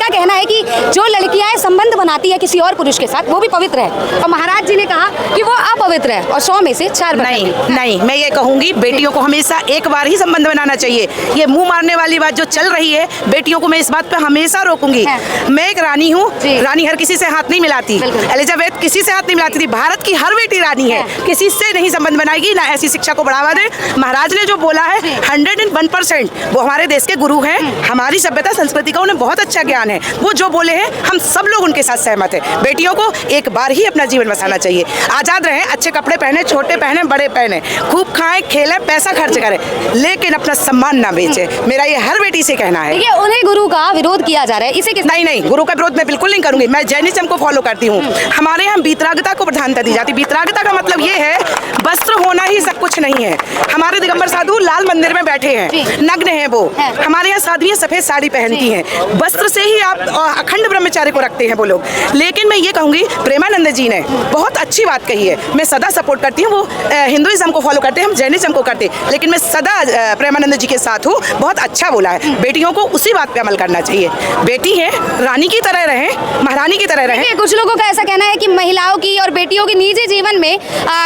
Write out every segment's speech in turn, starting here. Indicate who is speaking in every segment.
Speaker 1: इनका कहना है कि जो लड़कियां संबंध बनाती है किसी और पुरुष के साथ वो भी पवित्र है, और महाराज जी ने कहा कि वो अपवित्र है और 100 में से 4
Speaker 2: नहीं, मैं ये कहूंगी बेटियों को हमेशा एक बार ही संबंध बनाना चाहिए। ये मुंह मारने वाली बात जो चल रही है, बेटियों को मैं इस बात पे हमेशा रोकूंगी। मैं एक रानी हूँ, रानी हर किसी से हाथ नहीं मिलाती, एलिजाबेथ किसी से हाथ नहीं मिलाती थी, भारत की हर बेटी रानी है, किसी से नहीं संबंध बनाएगी, ना ऐसी शिक्षा को बढ़ावा दे। महाराज ने जो बोला है 101%, वो हमारे देश के गुरु हैं, हमारी सभ्यता संस्कृति का उन्हें बहुत अच्छा ज्ञान है, वो जो बोले हैं हम सब लोग उनके साथ सहमत है। बेटियों को एक बार ही अपना जीवन बसाना चाहिए, आजाद रहें, अच्छे कपड़े पहने, छोटे पहने, बड़े पहने, खूब खाएं, खेलें, पैसा खर्च करें, लेकिन अपना सम्मान ना बेचे। मेरा ये हर बेटी से कहना है।
Speaker 1: उन्हें गुरु का विरोध किया जा रहा है, इसे
Speaker 2: नहीं, गुरु का विरोध मैं बिल्कुल नहीं करूंगी। मैं जैनिज्म को फॉलो करती हूँ। हमारे यहाँ बीतरागता को प्रधानता दी जाती है। बीतरागता का मतलब ये है वस्त्र होना ही सब कुछ नहीं है। हमारे दिगंबर साधु लाल मंदिर में बैठे हैं, नग्न हैं वो। हमारे यहाँ साधुएं सफेद साड़ी पहनती हैं, वस्त्र से ही आप अखंड ब्रह्मचार्य को रखते हैं वो लोग। लेकिन मैं ये कहूंगी प्रेमानंद जी ने बहुत अच्छी बात कही है, मैं सदा सपोर्ट करती हूँ। वो हिंदुइज्म को फॉलो करते हैं, हम जैनिज्म को करते हैं, लेकिन मैं सदा प्रेमानंद जी के साथ हूँ। बहुत अच्छा बोला है, बेटियों को उसी बात पे अमल करना चाहिए। बेटी है, रानी की तरह रहें, महारानी की तरह रहें।
Speaker 1: कुछ लोगों का ऐसा कहना है कि महिलाओं की और बेटियों के निजी जीवन में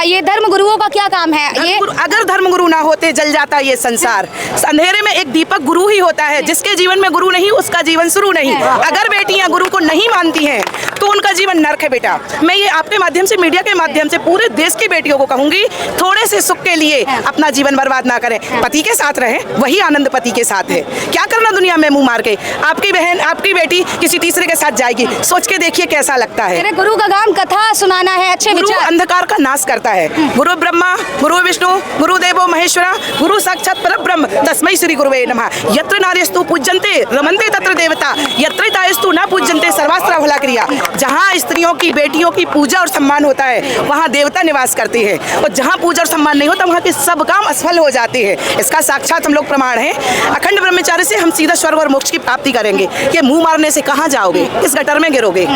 Speaker 1: ये धर्म गुरुओं का क्या काम है? ये
Speaker 2: अगर धर्म गुरु ना होते जल जाता ये संसार। अंधेरे में एक दीपक गुरु ही होता है, जिसके जीवन में गुरु नहीं उसका जीवन शुरू नहीं। अगर बेटियां गुरु को नहीं मानती हैं तो उनका जीवन नर्क है बेटा। मैं ये आपके माध्यम से, मीडिया के माध्यम से पूरे देश की बेटियों को कहूंगी, थोड़े से सुख के लिए अपना जीवन बर्बाद ना करें, पति के साथ रहें, वही आनंद पति के साथ है। क्या करना दुनिया में मुंह मार के? आपकी बहन, आपकी बेटी किसी तीसरे के साथ जाएगी, सोच के देखिए कैसा लगता है।
Speaker 1: गुरु का काम कथा सुनाना है, अच्छे विचार।
Speaker 2: अंधकार का नाश करता है। गुरु ब्रह्मा, गुरु विष्णु, गुरु देवो महेश्वरा, गुरु साक्षात परब्रह्म, तस्मै श्री गुरुवे नमः। यत्र नार्यस्तु पूज्यन्ते रमन्ते तत्र देवता, यत्र तायस्तु न पूज्यन्ते सर्वास्त्र भला क्रिया। जहाँ स्त्रियों की, बेटियों की पूजा और सम्मान होता है वहाँ देवता निवास करते हैं, और जहाँ पूजा और सम्मान नहीं होता वहाँ के सब काम असफल हो जाते हैं। इसका साक्षात हम लोग प्रमाण है। अखंड ब्रह्मचार्य से हम सीधा स्वर्ग और मोक्ष की प्राप्ति करेंगे। ये मुंह मारने से कहाँ जाओगे? किस गटर में गिरोगे?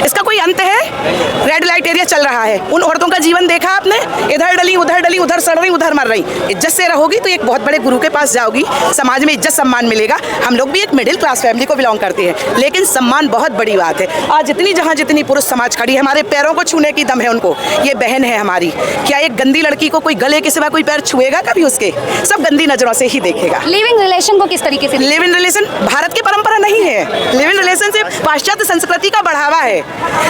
Speaker 2: इसका कोई अंत है? रेड लाइट एरिया चल रहा है, उन औरतों का जीवन देखा आपने? इधर डली, उधर सड़ रही, उधर मर रही। इज्जत से रहोगी तो एक बहुत बड़े गुरु के पास जाओगी, समाज में इज्जत सम्मान मिलेगा। हम लोग भी एक मिडिल क्लास फैमिली को बिलोंग करते हैं, लेकिन सम्मान बहुत बड़ी बात है। आज जितनी पुरुष समाज खड़ी है, हमारे पैरों को छूने की दम है उनको। ये बहन है हमारी। क्या एक गंदी लड़की को कोई गले के सिवा कोई पैर छुएगा कभी? उसके सब गंदी नजरों से ही देखेगा।
Speaker 1: लिव इन रिलेशन को किस तरीके से?
Speaker 2: लिव इन रिलेशन भारत की परंपरा नहीं है। लिव इन रिलेशन से पाश्चात्य संस्कृति का बढ़ावा है,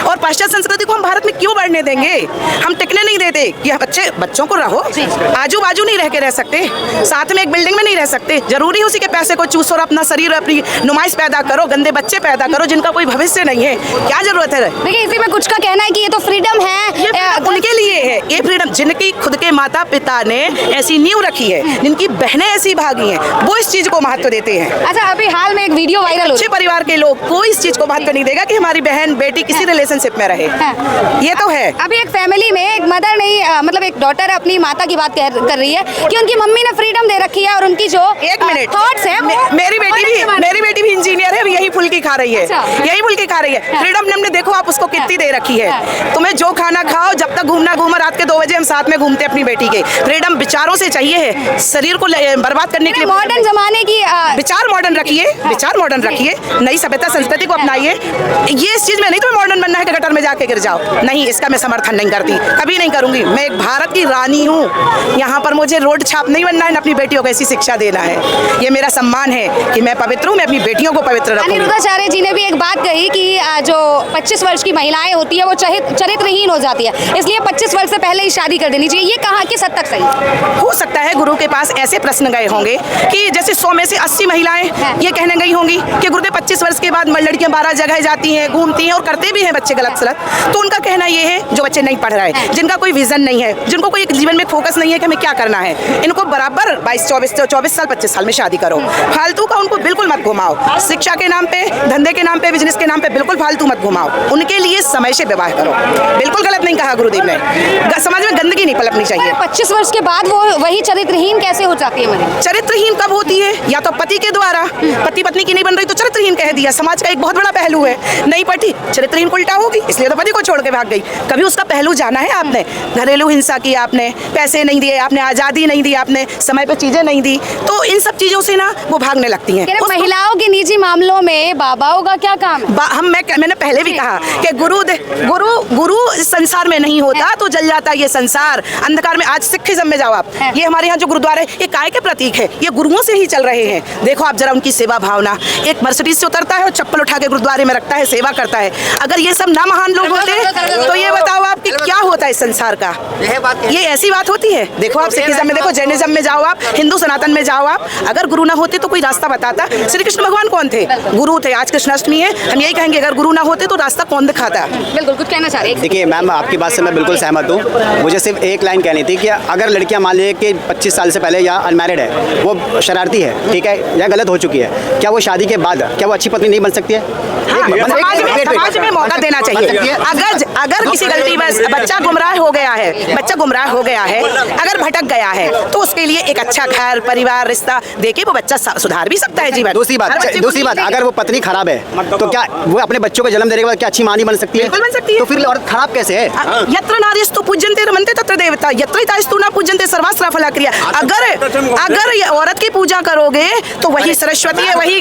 Speaker 2: और पाश्चात्य संस्कृति को हम भारत में क्यों बढ़ने देंगे? हम टिकने नहीं देते कि बच्चों को रहो, आजू बाजू नहीं रह के रह सकते, साथ में एक बिल्डिंग में नहीं रह सकते। जरूरी उसी के पैसे को चूसो और अपना शरीर, अपनी नुमाइश पैदा करो, गंदे बच्चे पैदा करो जिनका कोई भविष्य नहीं है। क्या जरूरत है?
Speaker 1: देखिए, इसी में कुछ का कहना है कि ये तो फ्रीडम है,
Speaker 2: उनके लिए है ये फ्रीडम। जिनकी खुद के माता पिता ने ऐसी नींव रखी है, जिनकी बहनें ऐसी भागी हैं, वो इस चीज को महत्व देते हैं।
Speaker 1: अच्छा, अभी हाल में एक वीडियो वायरल हो,
Speaker 2: अच्छे परिवार के लोग कोई इस चीज को महत्व नहीं देगा कि हमारी बहन बेटी किसी रिलेशनशिप में रहे। ये तो है।
Speaker 1: अभी एक फैमिली में एक मदर नहीं, मतलब एक डॉटर अपनी माता की बात कर रही है कि उनकी मम्मी ने फ्रीडम दे रखी है, और उनकी जो थॉट्स है,
Speaker 2: मेरी बेटी भी इंजीनियर है, यही फुल्की खा रही है, यही फुल्की खा रही है। फ्रीडम हमने देखो आप उसको कितनी दे रखी है। तुम्हें जो खाना खाओ, जब तक घूमना घूमो, रात के 2 बजे हम साथ में घूमते अपनी बेटी के। फ्रीडम विचारों से चाहिए है, शरीर को बर्बाद करने के लिए
Speaker 1: मॉडर्न जमाने की
Speaker 2: विचार मॉडर्न रखिए, नई सभ्यता संस्कृति को अपनाइए। ये इस चीज में नहीं तुम्हें मॉडर्न बनना है कि गटर में जाके गिर जाओ, नहीं, इसका मैं समर्थन नहीं करती, कभी नहीं करूंगी। मैं एक भारत की रानी हूँ, यहाँ पर मुझे रोड छाप नहीं बनना है, अपनी बेटियों को ऐसी शिक्षा देना है। ये मेरा सम्मान है कि मैं पवित्र हूँ, मैं अपनी बेटियों को पवित्र रखूंगी।
Speaker 1: अनिरुद्धाचार्य जी ने भी एक बात कही कि जो 25 वर्ष की महिलाएं होती है वो चरित्रहीन हो जाती है, इसलिए 25 वर्ष से पहले ही शादी कर देनी चाहिए। ये कहाँ किस हद तक सही
Speaker 2: हो सकता है? गुरु के पास ऐसे प्रश्न गए होंगे कि जैसे 100 में से 80 महिलाएं ये कहने गई होंगी कि गुरुदेव 25 वर्ष के बाद लड़कियां 12 जगह जाती हैं, घूमती हैं और करते भी हैं बच्चे गलत सलत। तो उनका कहना ये है जो बच्चे नहीं पढ़ रहे हैं, जिनका कोई विजन नहीं है, जिनको कोई जीवन में फोकस नहीं है कि हमें क्या करना है, इनको बराबर 22-24 साल 25 साल में शादी करो। फालतू का उनको बिल्कुल मत घुमाओ। शिक्षा के नाम पे, धंधे के नाम पे, बिजनेस के नाम पे बिल्कुल फालतू मत घुमाओ। उनके लिए समय से विवाह करो। बिल्कुल गलत नहीं कहा गुरुदेव ने। समाज में गंदगी नहीं पलपनी चाहिए।
Speaker 1: 25 वर्ष के बाद वो वही चरित्रहीन कैसे हो जाती है?
Speaker 2: चरित्रहीन कब होती है? या तो पति के द्वारा, पति पत्नी की नहीं बन रही तो चरित्रहीन कह दिया। समाज का एक बहुत बड़ा पहलू है, नहीं पढ़ी चरित्रहीन उल्टा होगी, इसलिए तो पति को छोड़ के भाग गई। कभी उसका पहलू जाना है आपने? घरेलू हिंसा की आपने, पैसे नहीं दिए आपने, आजादी नहीं दी आपने, समय पे चीजें नहीं दी, तो इन सब चीजों से ना वो भागने लगती हैं।
Speaker 1: महिलाओं के निजी मामलों में ये बाबाओं का क्या काम है?
Speaker 2: मैंने पहले भी कहा कि गुरु इस संसार में नहीं होता तो जल जाता ये संसार अंधकार में। आज सिखिज्म में जाओ आप, ये हमारे यहाँ जो गुरुद्वारे ये काय के प्रतीक है, ये गुरुओं से ही चल रहे हैं। देखो आप जरा उनकी सेवा भावना, एक मर्सिडीज से उतरता है और चप्पल उठा के गुरुद्वारे में रखता है, सेवा करता है। अगर ये सब ना महान लोग होते तो ये बताओ आप कि क्या होता है इस संसार का? ये ऐसी बात होती है। देखो आप सिखिज्म में देखो, जैनिज्म में जाओ आप, हिंदू सनातन में जाओ आप, अगर गुरु ना होते तो कोई रास्ता बताता? श्री कृष्ण भगवान कौन थे? गुरु थे। आज कृष्णाष्टमी है, हम यही कहेंगे अगर गुरु ना होते तो रास्ता कौन दिखाता?
Speaker 1: बिल्कुल, कुछ कहना चाह रहे हैं?
Speaker 3: देखिए मैम, आपकी बात से मैं बिल्कुल सहमत हूँ। मुझे सिर्फ एक लाइन कहनी थी कि अगर लड़कियां मान लीजिए कि 25 साल से पहले या अनमैरिड है, वो शरारती है, ठीक है, या गलत हो चुकी है, क्या वो शादी के बाद क्या वो अच्छी पत्नी नहीं बन सकती है?
Speaker 2: समाज में मौका देना चाहिए। अगर किसी गलती बस बच्चा गुमराह हो गया है, अगर भटक गया है तो उसके लिए एक अच्छा घर परिवार रिश्ता देके वो बच्चा सुधार भी सकता है जीवन।
Speaker 3: दूसरी बात, अगर वो पत्नी खराब है तो क्या वो अपने बच्चों को जन्म देने के बाद क्या अच्छी मां नहीं बन सकती है?
Speaker 2: बिल्कुल बन सकती है।
Speaker 3: तो फिर औरत खराब कैसे है?
Speaker 2: यत्र नार्यस्तु पूज्यन्ते रमन्ते तत्र देवता, यत्र हितास्तु न पूज्यन्ते सर्वास्त्र फला क्रिया। अगर ये औरत की पूजा करोगे तो वही सरस्वती है, वही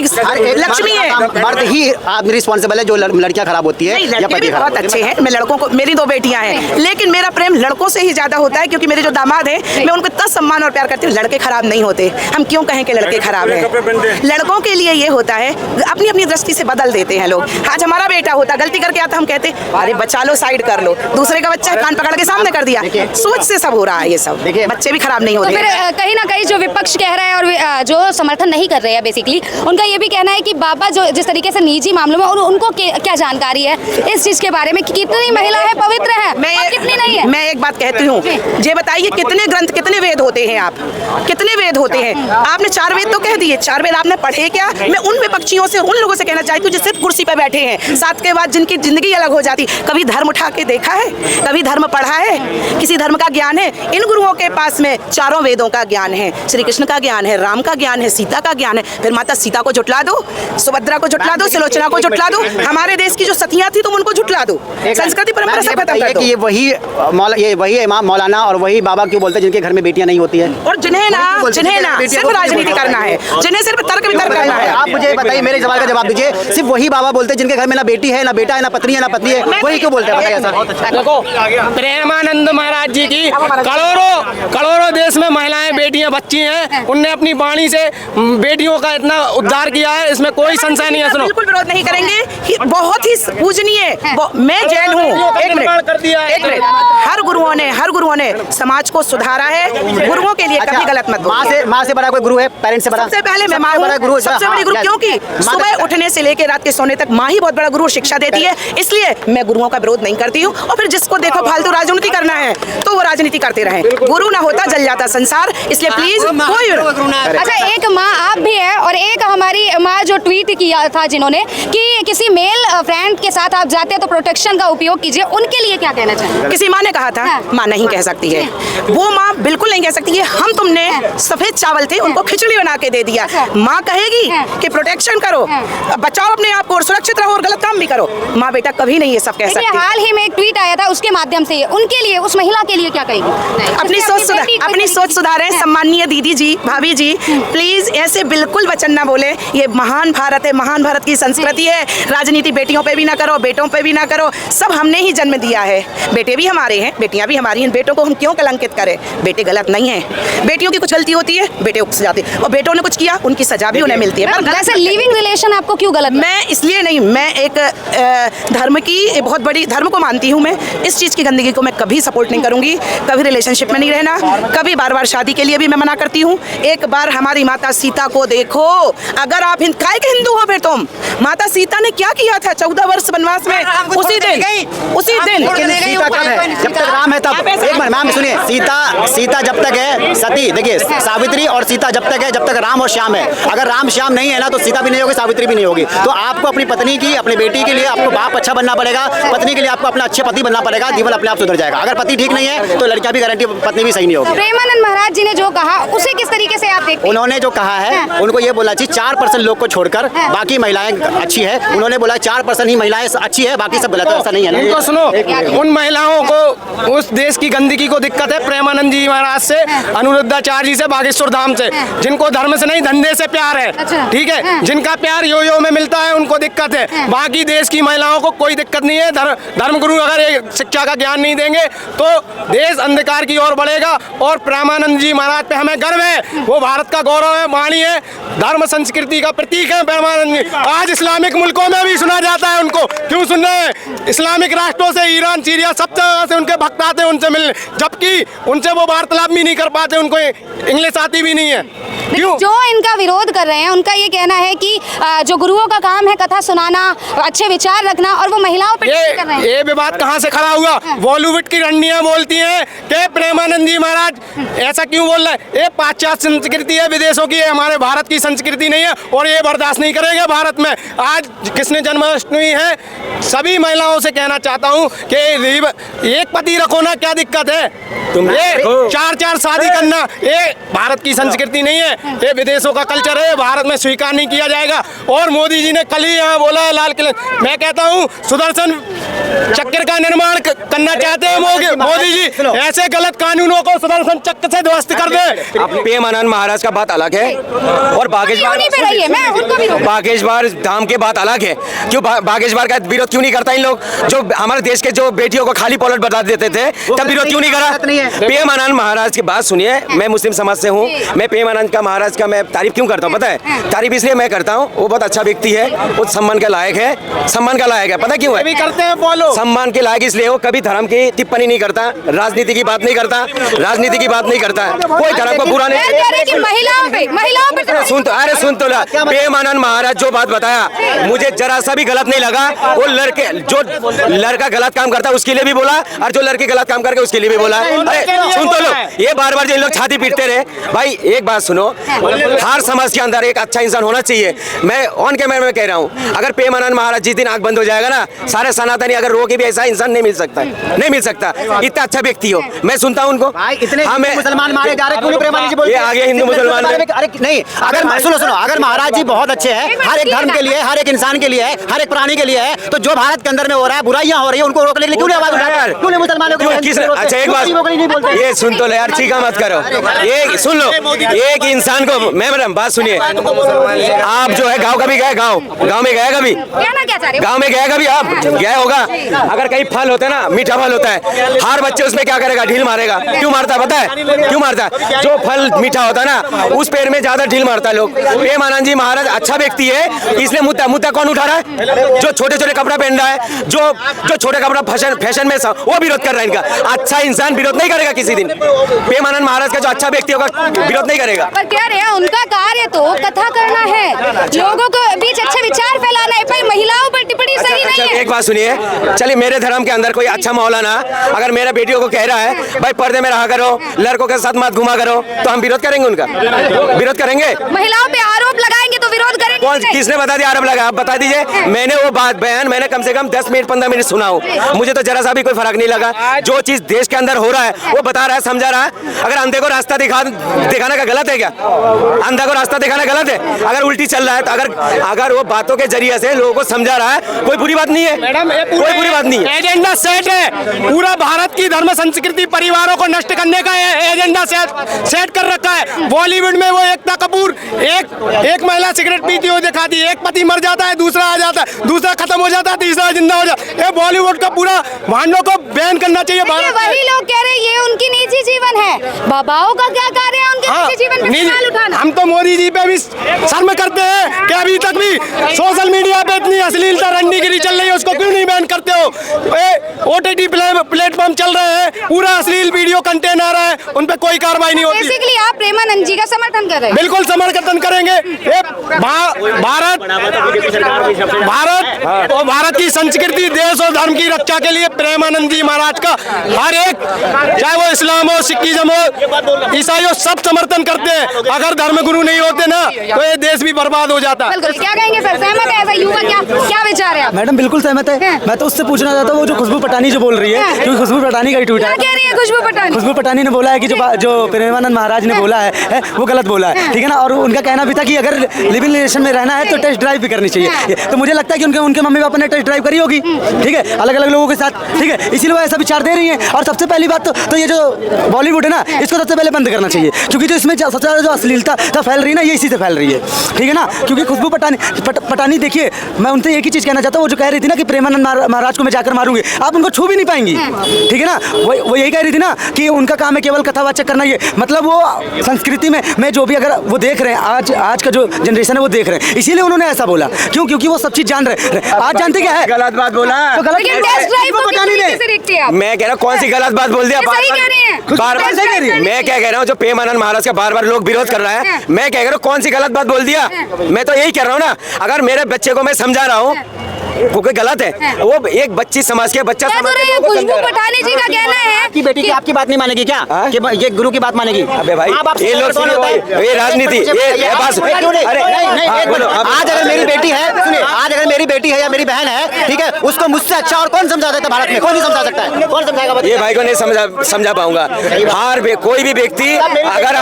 Speaker 2: लक्ष्मी है।
Speaker 3: मर्द ही आप रिस्पॉन्सिबल है जो लड़कियां खराब होती है या पति खराब?
Speaker 2: बहुत अच्छे हैं। मैं लड़कों को, मेरी 2 बेटियां हैं, लेकिन मेरा प्रेम लड़कों से ही ज्यादा होता है क्योंकि मेरे जो दामाद हैं मैं उनको इतना सम्मान और प्यार करती हूँ। लड़के खराब नहीं होते। हम क्यों कहें कि लड़के खराब हैं? लड़कों के लिए ये होता है, अपनी अपनी दृष्टि से बदल देते हैं लोग। आज हमारा बेटा होता गलती करके आता, हम कहते अरे बचा लो, साइड कर लो। दूसरे का बच्चा कान पकड़ के सामने कर दिया। सोच से सब हो रहा है ये सब। बच्चे भी खराब नहीं होते।
Speaker 1: तो फिर कहीं ना कहीं जो विपक्ष कह रहा है और जो समर्थन नहीं कर रहे हैं, बेसिकली उनका ये भी कहना है कि बाबा जो जिस तरीके से निजी मामलों में, और उनको क्या जानकारी है इस चीज के बारे में कि कितनी महिलाएं पवित्र हैं और कितनी नहीं है?
Speaker 2: मैं एक बात कहती हूँ, ये बताइए कितने ग्रंथ, कितने वेद होते हैं? आप कितने वेद होते हैं? आपने 4 वेद तो कह दिए, 4 वेद आपने पढ़े क्या? मैं उन विपक्षियों से, उन लोगों से कहना चाहती हूँ जो सिर्फ कुर्सी पर बैठे हैं, 7 के बाद जिनकी जिंदगी अलग हो जाती। कभी धर्म उठा के देखा है? कभी धर्म पढ़ा है? किसी धर्म का ज्ञान है? इन गुरुओं के पास में 4 वेदों का ज्ञान है, श्री कृष्ण का ज्ञान है, राम का ज्ञान है, सीता का ज्ञान है। फिर माता सीता को झुटला दो, सुभद्रा को झुटला दो, सुलोचना को झुटला दो, हमारे देश की जो सतियां थी तुम उनको झुटला दो। संस्कृति परंपरा सब खत्म कर दो।
Speaker 3: ये वही इमाम मौलाना और वही बाबा क्यों बोलते हैं जिनके घर में बेटियां नहीं होती है?
Speaker 2: और जिन्हें ना सिर्फ राजनीति करना है, जिन्हें सिर्फ तर्क वितर्क करना है।
Speaker 3: आप मुझे बताइए, मेरे सवाल का जवाब दीजिए। सिर्फ वही बाबा बोलते हैं जिनके घर में ना बेटी है, ना बेटा है, ना पत्नी है, ना पति है, वही क्यों बोलते हैं?
Speaker 4: देखो, प्रेमानंद महाराज जी की करोड़ों देश में महिलाएं, बेटियां, बच्ची हैं, उनने अपनी वाणी से बेटियों का इतना उद्धार किया है, इसमें कोई संशय नहीं है। सुनो,
Speaker 2: बिल्कुल विरोध नहीं करेंगे, बहुत ही पूजनीय। मैं जैन हूँ। एक मिनट, हर गुरुओं ने समाज को सुधारा है। गुरुओं के लिए कभी गलत मत बोलो।
Speaker 3: माँ से बड़ा कोई गुरु है? पेरेंट्स से बड़ा?
Speaker 2: सबसे पहले मैं माँ हूँ, सबसे बड़ी गुरु, क्योंकि सुबह उठने से लेकर रात के सोने तक माँ ही बहुत बड़ा गुरु शिक्षा देती है। इसलिए मैं गुरुओं का विरोध नहीं करती हूँ। और फिर जिसको देखो फालतू राजनीति करना है तो वो राजनीति करते रहे। गुरु ना होता जल जाता संसार। इसलिए प्लीज कोई।
Speaker 1: अच्छा, एक माँ आप भी है और एक हमारी माँ जो ट्वीट किया था जिन्होंने कि किसी मेल फ्रेंड के साथ आप जाते हैं तो प्रोटेक्शन का उपयोग कीजिए, उनके लिए क्या कहना चाहिए?
Speaker 2: किसी माँ ने कहा था, माँ नहीं कह सकती है, वो माँ बिल्कुल नहीं कह सकती है। हम तुमने सफेद चावल थे उनको खिचड़ी बना के दे दिया। माँ कहेगी कि प्रोटेक्शन करो, बचाओ अपने आप को और सुरक्षित रहो और गलत काम भी करो। माँ बेटा कभी नहीं ये सब कह सकती।
Speaker 1: हाल ही में एक ट्वीट आया था, उसके माध्यम से उनके लिए, उस महिला के लिए क्या कहेगी?
Speaker 2: अपनी सोच सुधारें। सम्माननीय दीदी जी, भाभी जी, प्लीज ऐसे बिल्कुल वचन ना बोले। ये महान भारत है, महान भारत की संस्कृति है। राजनीति बेटियों पे भी ना करो, बेटों पे भी ना करो। सब हमने ही जन्म दिया है, बेटे भी हमारे हैं, बेटियां भी हमारी हैं। बेटों को हम क्यों कलंकित करें? बेटे गलत नहीं है। बेटियों की कुछ गलती होती है, बेटे उपस जाते हैं, और बेटों ने कुछ किया उनकी सजा भी उन्हें मिलती है।
Speaker 1: वैसे लिविंग रिलेशन आपको क्यों गलत?
Speaker 2: मैं इसलिए नहीं, मैं एक धर्म की बहुत बड़ी धर्म को मानती हूँ। मैं इस चीज़ की गंदगी को मैं कभी सपोर्ट नहीं करूँगी। कभी रिलेशनशिप में नहीं रहना, कभी बार शादी के लिए भी मैं मना करती हूँ। एक बार हमारी माता सीता को देखो। अगर आप काय के हिंदू हो फिर तुम? माता सीता ने क्या किया था 14 वर्ष वनवास में? उसी दिन
Speaker 3: सीता कब है? जब तक राम है तब। एक मिनट मैम सुनिए, सीता जब तक है सती, देखिए सावित्री, और सीता जब तक है जब तक राम और श्याम है। अगर राम श्याम नहीं है ना तो सीता भी नहीं होगी, सावित्री भी नहीं होगी। तो आपको अपनी पत्नी की, अपनी बेटी के लिए आपको बाप अच्छा बनना पड़ेगा, पत्नी के लिए आपको अपना अच्छे पति बनना पड़ेगा। जीवन अपने आप सुधर जाएगा। अगर पति ठीक नहीं है तो लड़कियां भी गारंटी पत्नी भी सही नहीं होगी।
Speaker 1: प्रेमानंद महाराज जी ने जो कहा उसे किस तरीके से आप देखते हैं?
Speaker 3: उन्होंने जो कहा है उनको ये बोलना चाहिए 4% लोग को छोड़कर बाकी महिलाएं अच्छी है। उन्होंने बोला 4% ही महिलाएं अच्छी है, बाकी सब गलत है। ऐसा नहीं है ना।
Speaker 4: उनको सुनो, उन महिलाओं को उस देश की गंदगी को दिक्कत है प्रेमानंद जी महाराज से, अनिरुद्धाचार्य जी से, बागेश्वर धाम से, जिनको धर्म से नहीं धंधे से प्यार है, ठीक है, जिनका प्यार जो में मिलता है उनको दिक्कत है, बाकी देश की महिलाओं को कोई दिक्कत नहीं है। धर्मगुरु अगर ये शिक्षा का ज्ञान नहीं देंगे तो देश अंधकार की ओर बढ़ेगा। और प्रेमानंद जी महाराज पे हमें गर्व है, वो भारत का गौरव है, वाणी है, धर्म संस्कृति का प्रतीक है प्रेमानंद जी। आज इस्लामिक मुल्कों में भी सुना जाता है उनको, क्यों सुन रहे हैं? इस्लामिक राष्ट्रों से, ईरान, सीरिया, सब जगह से उनके भक्त आते हैं उनसे मिलने, जबकि उनसे वो वार्तालाप भी नहीं कर पाते, उनको इंग्लिश आती भी नहीं है। क्यों?
Speaker 1: जो इनका विरोध कर रहे हैं उनका ये कहना है कि जो गुरुओं का काम है कथा सुनाना, अच्छे विचार रखना, और वो महिलाओं पर टिप्पणी कर रहे हैं।
Speaker 4: ये विवाद कहाँ से खड़ा हुआ? बॉलीवुड की रणनियां बोलती हैं कि प्रेमानंद जी महाराज ऐसा क्यों बोल रहे हैं? ये पाश्चात्य संस्कृति है, विदेशों की है, हमारे भारत की संस्कृति नहीं है, और ये बर्दाश्त नहीं करेंगे भारत में। आज किसने जन्माष्टमी है, सभी महिलाओं से कहना चाहता हूँ कि एक पति रखो ना, क्या दिक्कत है? ये चार शादी करना ये भारत की संस्कृति नहीं है, ये विदेशों का कल्चर है, भारत में स्वीकार नहीं किया जाएगा। और मोदी जी ने कल ही यहाँ बोला है लाल किले, मैं कहता हूँ सुदर्शन चक्र का निर्माण करना चाहते हैं मोदी जी, ऐसे गलत कानूनों को सुदर्शन चक्र से ध्वस्त कर दे।
Speaker 5: प्रेमानंद महाराज का बात अलग है और बागेश्वर धाम के बात अलग है। क्यों बागेश्वर का विरोध क्यों नहीं करता इन लोग? जो हमारे देश के जो बेटियों को खाली पॉलेट बता देते थे तब विरोध क्यों नहीं करा? प्रेमानंद महाराज की बात सुनिए, मैं मुस्लिम समाज से हूँ, मैं प्रेमानंद का महाराज का मैं तारीफ क्यों करता हूँ पता है? तारीफ इसलिए मैं करता हूँ, वो बहुत अच्छा व्यक्ति है, वो सम्मान का लायक है, सम्मान का लायक है। पता क्यों है?
Speaker 4: करते हैं फॉलो,
Speaker 5: सम्मान के लायक इसलिए वो कभी धर्म की टिप्पणी नहीं करता, राजनीति की बात नहीं करता, राजनीति की बात नहीं करता, कोई धर्म को बुरा नहीं। सुन तो, अरे सुन तो, प्रेमानंद महाराज जो बात बताया मुझे जरा सा भी गलत नहीं लगा। वो लड़के जो लड़का गलत काम करता है उसके लिए भी बोला, और जो लड़की गलत काम करके उसके लिए भी बोला। अरे सुन तो लो, ये बार बार जो इन लोग छाती पीटते रहे, भाई एक बात सुनो, हर समाज के अंदर एक अच्छा इंसान होना चाहिए। मैं ऑन कैमरा में कह रहा हूँ, अगर प्रेमानंद महाराज जिस दिन आंख बंद हो जाएगा ना, सारे सनातनी अगर रो के भी ऐसा इंसान नहीं मिल सकता, नहीं मिल सकता। इतना अच्छा व्यक्ति हो, मैं सुनता हूँ उनको।
Speaker 3: इतने मुसलमान मारे जा रहे, क्यों प्रेमानंद जी बोलते हैं?
Speaker 5: ये आगे हिंदू मुसलमान
Speaker 3: अरे नहीं, अगर सुनो सुनो, अगर महाराज जी बहुत अच्छे हैं, हर एक धर्म के लिए, हर एक इंसान के लिए है, हर एक प्राणी के लिए है, तो जो भारत के अंदर में हो रहा है, बुराइयां हो रही है, उनको रोकने के लिए क्यों नहीं आवाज उठा रहे? क्यों नहीं मुसलमानों को?
Speaker 5: अच्छा एक बात, ये सुन तो ले यार, चीखा मत करो, ये सुन लो, एक इंसान को, मैं मैडम बात सुनिए, आप जो है गाँव कभी गए? गाँव में गए कभी? गाँव में गए कभी? आप गए होगा। अगर कहीं फल होता है ना, मीठा फल होता है, हर बच्चे उसमें क्या करेगा? ढील मारेगा। क्यों मारता है पता है? क्यों मारता है? जो फल मीठा होता है ना, उस पेड़ में ज्यादा ढील मारता है लोग। प्रेमानंद जी महाराज अच्छा व्यक्ति है, इसलिए मुद्दा कौन उठा रहा है? जो छोटे छोटे कपड़ा पहन रहा है, जो छोटे कपड़ा फैशन में वो विरोध कर रहा है इनका। अच्छा इंसान विरोध नहीं करेगा किसी दिन। प्रेमानंद महाराज का जो अच्छा व्यक्ति होगा विरोध नहीं करेगा।
Speaker 1: पर क्या रहे, उनका कार्य तो कथा करना है, लोगों को बीच अच्छे विचार फैलाना है, पर महिलाओं पर टिप्पणी सही नहीं है।
Speaker 5: एक बात सुनिए, चलिए मेरे धर्म के अंदर कोई अच्छा मौलाना अगर मेरे बेटियों को कह रहा है भाई पर्दे में रहा करो, लड़कों के साथ मत घुमा करो, तो हम विरोध करेंगे उनका? विरोध करेंगे?
Speaker 1: महिलाओं पे आरोप लगाएंगे तो विरोध करेंगे?
Speaker 5: कौन, किसने बता दिया आरोप लगा? आप बता दीजिए। मैंने वो बात बयान मैंने कम से कम 10 मिनट 15 मिनट सुना हूँ, मुझे तो जरा सा भी कोई फर्क नहीं लगा। जो चीज देश के अंदर हो रहा है वो बता रहा है, समझा रहा है। अगर अंधे को रास्ता दिखाना का गलत है क्या? अंधा को रास्ता दिखाना गलत है? अगर उल्टी चल रहा है तो अगर वो बातों के जरिए से लोगों को समझा रहा है, कोई बुरी बात नहीं है मैडम, कोई बुरी बात नहीं है।
Speaker 4: एजेंडा सेट है, पूरा भारत की धर्म संस्कृति परिवारों को नष्ट करने का एजेंडा सेट कर रखा है। बॉलीवुड में वो एकता कपूर एक महिला सिगरेट पीती हुई दिखाती है, एक पति मर जाता है, दूसरा आ जाता है, दूसरा खत्म हो जाता है, तीसरा जिंदा हो जाता है। ये बॉलीवुड का पूरा भांडों को बैन करना चाहिए।
Speaker 1: वही लोग कह रहे हैं ये उनकी निजी जीवन है, बाबाओं का क्या कार्य है उनके निजी जीवन पे सवाल उठाना?
Speaker 4: हम तो मोदी जी पे भी शर्म करते हैं कि अभी तक भी सोशल मीडिया पे इतनी अश्लीलता रंडीगिरी चल रही है, उसको क्यों नहीं बैन करते हो? OTT प्लेटफॉर्म चल रहे हैं, पूरा अश्लील वीडियो कंटेंट आ रहा है, उन पे कोई कार्रवाई नहीं होती।
Speaker 1: बेसिकली आप प्रेमानंद जी का समर्थन कर रहे हैं?
Speaker 4: बिल्कुल समर्थन करेंगे। भारत की संस्कृति, देश और धर्म की रक्षा के लिए प्रेमानंद जी महाराज का हर एक, चाहे वो इस्लाम हो, सिखिज्म हो, ईसाई हो, सब समर्थन करते हैं। अगर धर्म गुरु नहीं होते ना तो ये देश भी बर्बाद हो जाता।
Speaker 1: बिल्कुल। क्या कहेंगे सर, सहमत है ऐसा युवा? क्या विचार बता रहे हैं आप?
Speaker 3: मैडम बिल्कुल सहमत है। मैं तो उससे पूछना चाहता हूँ वो जो खुशबू पटानी जो बोल रही है, क्योंकि खुशबू पटानी का ही ट्वीट
Speaker 1: क्या
Speaker 3: है।
Speaker 1: कह रही है खुशबू पटानी?
Speaker 3: खुशबू पटानी ने बोला है कि जो प्रेमानंद महाराज ने बोला है वो गलत बोला है, ठीक है ना। और उनका कहना भी था कि अगर लिविंग रिलेशन में रहना है तो टेस्ट ड्राइव भी करनी चाहिए। तो मुझे लगता है कि उनके मम्मी पापा ने टेस्ट ड्राइव करी होगी, ठीक है, अलग अलग लोगों के साथ, ठीक है, इसीलिए वो ऐसा विचार दे रही हैं। और सबसे पहली बात तो ये जो बॉलीवुड है ना, इसको सबसे पहले बंद करना चाहिए, क्योंकि जो इसमें सबसे ज़्यादा जो अश्लीलता फैल रही है ना, ये इसी से फैल रही है, ठीक है ना। क्योंकि खुशबू पटानी देखिए, मैं उनसे एक ही चीज़ कहना चाहता हूँ, वो जो कह रही थी ना कि प्रेमानंद महाराज को मैं जाकर मारूंगी, आप उनको छू भी नहीं पाएंगी, ठीक है ना। वो यही कह रही थी ना कि उनका काम है केवल कथावाचक करना। ये मतलब वो संस्कृति में जो भी अगर वो देख रहे हैं, आज का जो जनरेशन है वो देख रहे हैं, इसीलिए उन्होंने ऐसा बोला। क्यों? क्योंकि वो सब चीज़ जान रहे। आज जानते क्या है,
Speaker 5: गलत बात बोला।
Speaker 3: तो गलत
Speaker 1: लेकिन टेस्ट ड्राइव को किस तरीके से देखते हैं आप?
Speaker 5: मैं कह रहा हूँ कौन सी गलत बात बोल दिया?
Speaker 1: ये सही कह रही हैं।
Speaker 5: बार बार
Speaker 1: सही कह रही हैं।
Speaker 5: मैं क्या कह रहा हूँ, जो प्रेमानंद महाराज का बार बार लोग विरोध कर रहा है, मैं क्या कह रहा हूँ कौन सी गलत बात बोल दिया? मैं तो यही कह रहा हूँ ना, अगर मेरे बच्चे को मैं समझा रहा हूँ वो कोई गलत है, वो एक बच्ची समाज के बच्चा
Speaker 1: क्या
Speaker 5: समझ
Speaker 1: तो रही है? खुशबू पटानी जी का कहना है
Speaker 3: आपकी बेटी की आपकी बात नहीं मानेगी क्या?
Speaker 5: हाँ?
Speaker 3: कि ये गुरु की बात मानेगी?
Speaker 5: अबे भाई ये लोग सुनिए, ये राजनीति, ये बात अरे
Speaker 3: नहीं,
Speaker 5: बोलो।
Speaker 3: आज अगर मेरी बेटी है, सुनिए, आज अगर मेरी बेटी है या मेरी बहन है, ठीक है, उसको मुझसे अच्छा और कौन समझा सकता है भारत में? कौन नहीं समझा सकता है? कौन समझाएगा?
Speaker 5: ये भाई को नहीं समझा पाऊंगा। कोई भी व्यक्ति अगर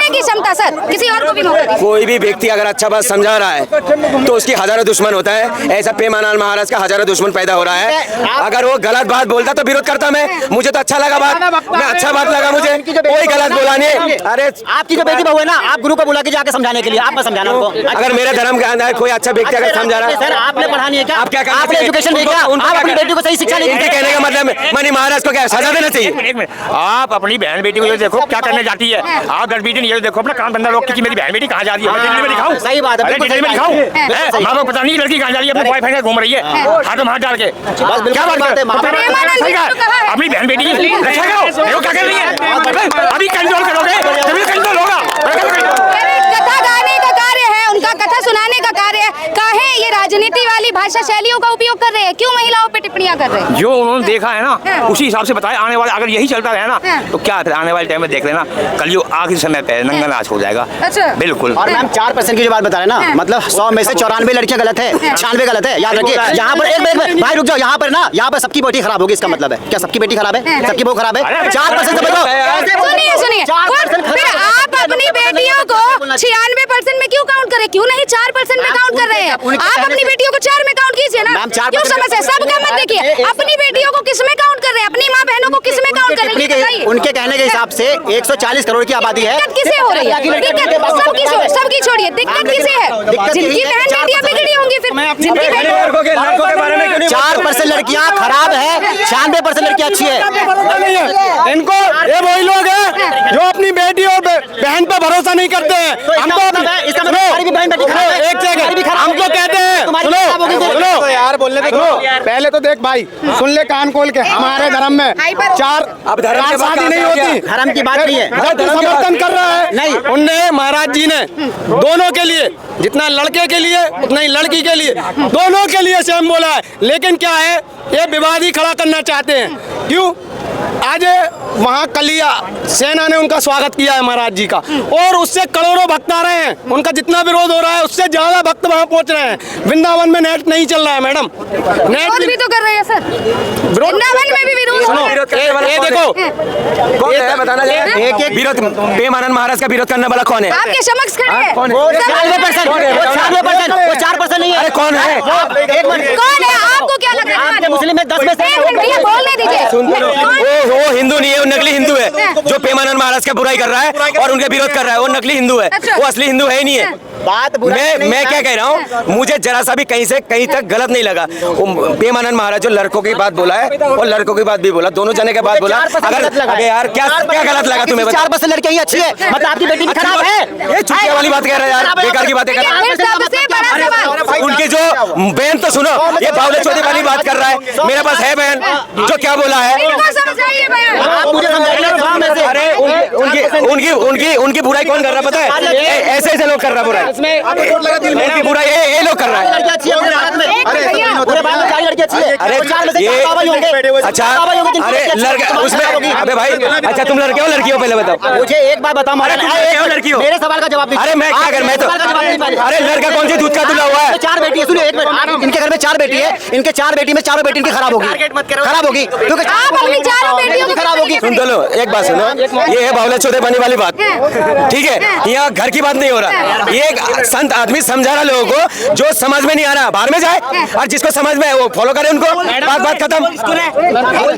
Speaker 1: की क्षमता सर, किसी और को भी मौका दीजिए।
Speaker 5: कोई भी व्यक्ति अगर अच्छा बात समझा रहा है तो उसकी हजारों दुश्मन होता है। ऐसा प्रेमानंद महाराज का हजारों दुश्मन पैदा हो रहा है। अगर वो गलत बात बोलता तो विरोध करता मैं, मुझे तो अच्छा लगा बात, मैं अच्छा बात लगा मुझे, कोई गलत बोला नहीं। अरे
Speaker 3: आपकी जो बेटी बहू है ना, आप गुरु को बुला के जाके समझाने के लिए, आप मत समझाना उनको।
Speaker 5: अगर मेरे धर्म के अंदर कोई अच्छा व्यक्ति अगर समझा रहा है,
Speaker 3: सर आपने पढ़ानी है क्या?
Speaker 5: आप क्या
Speaker 3: आपने एजुकेशन नहीं किया? आप अपनी बेटी को सही शिक्षा नहीं
Speaker 5: उनके
Speaker 3: दी?
Speaker 5: कहने का मतलब मनी महाराज को क्या सजा देना चाहिए?
Speaker 6: एक मिनट, आप अपनी बहन बेटी को ये देखो क्या करने जाती है। आप दस बीस दिन ये देखो अपना काम धंधा रोक के कि मेरी बहन बेटी कहाँ जा रही है, मैं दिल्ली में दिखाऊं?
Speaker 3: सही बात है,
Speaker 6: अरे
Speaker 3: बिल्कुल
Speaker 6: दिल्ली में
Speaker 3: सही
Speaker 6: दिखाऊं?
Speaker 3: बात है।
Speaker 6: माँ को पता नहीं लड़की कहाँ जा रही है, अपने बॉयफ्रेंड के घूम रही है हाथों में हाथ डाल के।
Speaker 3: बिल्कुल
Speaker 6: क्या
Speaker 3: सही बात है,
Speaker 6: बात है? सही कहा, अपनी बहन बेटी की रक्षा करो। ये क्या कर रही है? अभी कंट्रोल करोगे तभी कंट्रोल होगा।
Speaker 1: कथा गाने का कार्य है उनका, कथा सुनाने का कार्य है। काहे ये राजनीति वाली भाषा शैलियों का उपयोग कर रहे हैं? क्यों महिलाओं पे टिप्पणियां कर रहे हैं?
Speaker 6: जो उन्होंने देखा है ना उसी हिसाब से बताया। आने वाले अगर यही चलता रहे ना तो क्या फिर आने वाले टाइम में देख लेना, कलयुग आखिरी समय पे नंगा नाच हो जाएगा।
Speaker 1: अच्छा।
Speaker 6: बिल्कुल।
Speaker 3: और मैम 4% की जो बात बता रहे हैं ना, मतलब 100 में से 94 लड़कियां गलत है, 96 गलत है, याद रखिए। यहाँ पर एक भाई रुक जाओ, यहाँ पर ना, यहाँ पर सबकी बेटी खराब होगी, इसका मतलब है क्या सबकी बेटी खराब है? सबकी बहू खराब है? 4% समझो।
Speaker 1: सुनिए, फिर आप अपनी बेटियों को 96% में क्यों काउंट करें? क्यों नहीं 4% में काउंट कर रहे हैं? आप अपनी बेटियों को 4 में काउंट कीजिए ना। क्यों समस्या? सबका मत देखिए, अपनी बेटियों को किस में काउंट कर रहे हैं? अपनी माँ बहनों को किस में काउंट कर रहे हैं?
Speaker 3: उनके कहने के हिसाब से 140 करोड़ की आबादी है।
Speaker 1: दिक्कत किसे हो रही है? दिक्कत सबकी छोड़िए, दिक्कत किसे है? जिनकी बहन बेटियां बिगड़ी होंगी, फिर जिनकी
Speaker 5: लड़कों के बारे में क्यों नहीं?
Speaker 3: 4% लड़कियां खराब है, 96% लड़कियां अच्छी है।
Speaker 4: इनको ये वही लोग हैं जो अपनी बेटी और बहन पर भरोसा नहीं करते हैं। हम तो एक सेकंड, हम तो कहते हैं सुनो यार, बोलने दे। पहले तो देख भाई, सुन ले कान खोल के, हमारे धर्म में चार शादी नहीं होती।
Speaker 3: धर्म की बात नहीं है,
Speaker 4: समर्थन कर रहा है
Speaker 3: नहीं।
Speaker 4: उनने महाराज जी ने दोनों के लिए, जितना लड़के के लिए उतना ही लड़की के लिए, दोनों के लिए सेम बोला है। लेकिन क्या है, ये विवाद ही खड़ा करना चाहते हैं। क्यों? आज वहाँ कलिया सेना ने उनका स्वागत किया है महाराज जी का, और उससे करोड़ों भक्त आ रहे हैं। उनका जितना विरोध हो रहा है उससे ज्यादा भक्त वहाँ पहुँच रहे हैं। वृंदावन में नेट नहीं चल रहा है मैडम, नेट
Speaker 1: भी तो कर रहे हैं सर, वृंदावन में भी विरोध हो रहा है।
Speaker 5: ये देखो कौन है बताना जरा। एक विरोध प्रेमानंद महाराज का विरोध करने वाला कौन है?
Speaker 1: आपके समक्ष खड़े हैं।
Speaker 5: कौन है?
Speaker 3: 96%, वो 4% नहीं है।
Speaker 5: अरे कौन है?
Speaker 3: एक मिनट,
Speaker 1: कौन है? आपको क्या लग रहा है?
Speaker 3: मुस्लिम में 10 में से
Speaker 1: भैया बोलने दीजिए।
Speaker 5: वो हिंदू नहीं है, वो नकली हिंदू है जो प्रेमानंद महाराज का बुराई कर रहा है और उनके विरोध कर रहा है। वो नकली हिंदू है, वो असली हिंदू है ही नहीं है।
Speaker 3: बात
Speaker 5: मैं क्या कह रहा हूँ, मुझे जरा सा भी कहीं से कहीं तक गलत नहीं लगा। प्रेमानंद महाराज जो लड़कों की बात बोला है और लड़कों की बात भी बोला, दोनों जने के बात बोला। अगर अबे यार क्या गलत लगा तुम्हें?
Speaker 3: 4% लड़कियां ही अच्छी है, मतलब आपकी बेटी भी खराब है।
Speaker 5: ये चुटिया वाली बात कह रहे हैं यार, बेकार की बातें कर रहा है। उनकी जो बहन तो सुनो, ये बावले चौधरी वाली बात कर रहा है। मेरे पास है बहन जो क्या बोला है। अरे उनकी बुराई कौन कर रहा है पता है? ऐसे ऐसे लोग कर रहा है बुराई, उनकी बुराई ये लोग कर रहा है। अरे ये अच्छा अरे लड़का उसमें अबे भाई अच्छा तुम लड़के हो लड़की हो पहले बताओ
Speaker 3: मुझे एक बार बताओ
Speaker 5: अरे तुम लड़के हो लड़की हो
Speaker 3: मेरे सवाल का जवाब
Speaker 5: अरे मैं क्या कर मैं तो अरे लड़का कौन सी दूध का दूल्हा हुआ है
Speaker 3: 4 बेटी है सुनिए एक मिनट इनके घर में 4 बेटी है इनके 4 बेटी में चारों बेटी इनकी खराब होगी क्योंकि
Speaker 1: आप अपनी चारों बेटियों को
Speaker 3: खराब होगी
Speaker 5: सुन तो लो एक बात सुनो ये है बावला चौधरी बनी वाली बात ठीक है यहाँ घर की बात नहीं हो रहा ये एक संत आदमी समझा रहा लोगों को जो समझ में नहीं आ रहा बाहर में जाए और जिसको समझ में है वो फॉलो करे उनको बात खत्म